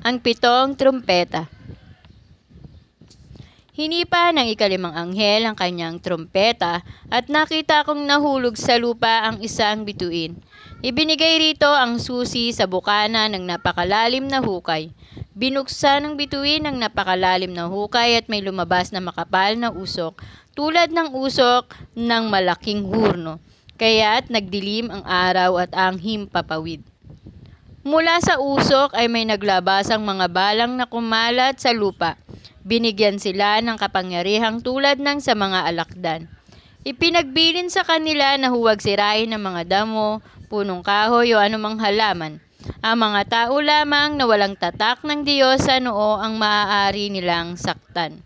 Ang pitong trumpeta. Hinipa ng ikalimang anghel ang kanyang trumpeta at nakita kong nahulog sa lupa ang isang bituin. Ibinigay rito ang susi sa bukana ng napakalalim na hukay. Binuksan ng bituin ang napakalalim na hukay at may lumabas na makapal na usok, tulad ng usok ng malaking hurno. Kaya't nagdilim ang araw at ang himpapawid. Mula sa usok ay may naglabasang mga balang na kumalat sa lupa. Binigyan sila ng kapangyarihang tulad ng sa mga alakdan. Ipinagbilin sa kanila na huwag sirain ng mga damo, punong kahoy o anumang halaman. Ang mga tao lamang na walang tatak ng Diyos sa noo ang maaari nilang saktan.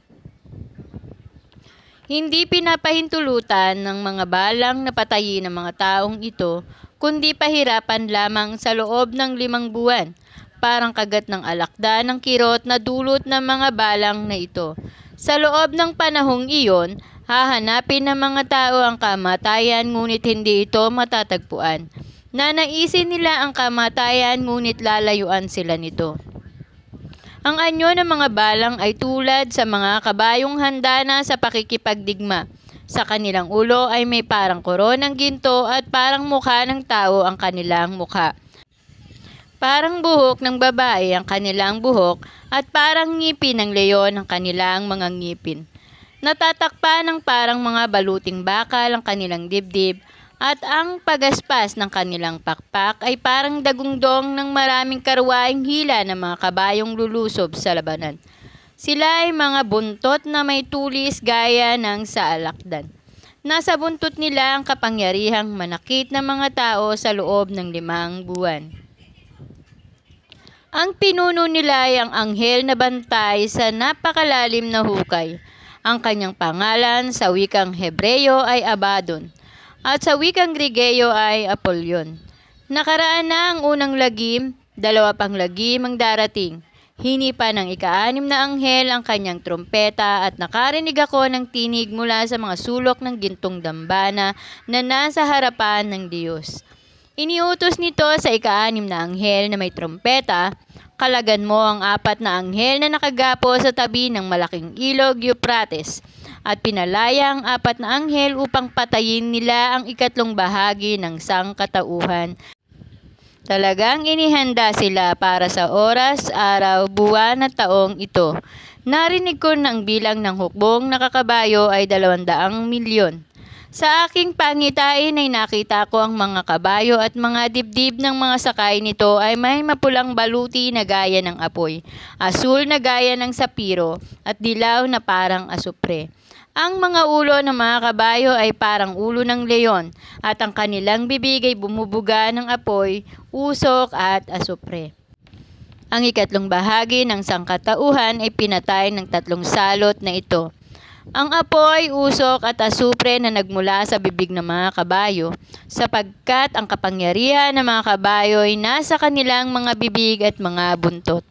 Hindi pinapahintulutan ng mga balang na patayin ng mga taong ito, kundi pahirapan lamang sa loob ng 5 buwan. Parang kagat ng alakdan ng kirot na dulot ng mga balang na ito. Sa loob ng panahong iyon, hahanapin ng mga tao ang kamatayan ngunit hindi ito matatagpuan. Nanaisin nila ang kamatayan ngunit lalayuan sila nito. Ang anyo ng mga balang ay tulad sa mga kabayong handa na sa pakikipagdigma. Sa kanilang ulo ay may parang koronang ginto at parang mukha ng tao ang kanilang mukha. Parang buhok ng babae ang kanilang buhok at parang ngipin ng leyon ang kanilang mga ngipin. Natatakpan ng parang mga baluting bakal ang kanilang dibdib at ang pagaspas ng kanilang pakpak ay parang dagundong ng maraming karwaing hila ng mga kabayong lulusob sa labanan. Sila ay mga buntot na may tulis gaya ng sa alakdan. Nasa buntot nila ang kapangyarihang manakit ng mga tao sa loob ng 5 buwan. Ang pinuno nila ay ang anghel na bantay sa napakalalim na hukay. Ang kanyang pangalan sa wikang Hebreyo ay Abaddon at sa wikang Griego ay Apollyon. Nakaraan na ang unang lagim, 2 pang lagim ang darating. Hinipa ng ika-6 na anghel ang kanyang trompeta at nakarinig ako ng tinig mula sa mga sulok ng gintong dambana na nasa harapan ng Diyos. Iniutos nito sa ika-6 na anghel na may trompeta, kalagan mo ang 4 na anghel na nakagapo sa tabi ng malaking ilog Euphrates, at pinalaya ang 4 na anghel upang patayin nila ang 3 bahagi ng sangkatauhan. Talagang inihanda sila para sa oras, araw, buwan at taong ito. Narinig ko na ang bilang ng hukbong nakakabayo ay 200 milyon. Sa aking pangitain ay nakita ko ang mga kabayo at mga dibdib ng mga sakay nito ay may mapulang baluti na gaya ng apoy, asul na gaya ng sapiro at dilaw na parang asupre. Ang mga ulo ng mga kabayo ay parang ulo ng leyon at ang kanilang bibig ay bumubuga ng apoy, usok at asupre. Ang 3 bahagi ng sangkatauhan ay pinatay ng 3 salot na ito. Ang apoy, usok at asupre na nagmula sa bibig ng mga kabayo, sapagkat ang kapangyarihan ng mga kabayo ay nasa kanilang mga bibig at mga buntot.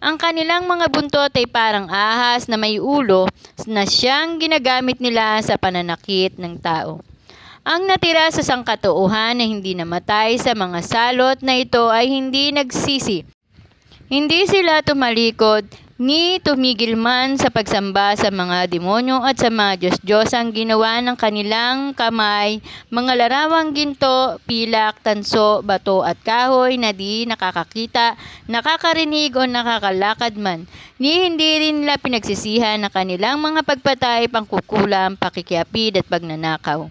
Ang kanilang mga buntot ay parang ahas na may ulo na siyang ginagamit nila sa pananakit ng tao. Ang natira sa sangkatauhan na hindi namatay sa mga salot na ito ay hindi nagsisi. Hindi sila tumalikod ni tumigil man sa pagsamba sa mga demonyo at sa mga Diyos-Diyosang ginawa ng kanilang kamay, mga larawang ginto, pilak, tanso, bato at kahoy na di nakakakita, nakakarinig o nakakalakad man, ni hindi rin nila pinagsisihan na kanilang mga pagpatay, pangkukulam, pakikiapid at pagnanakaw.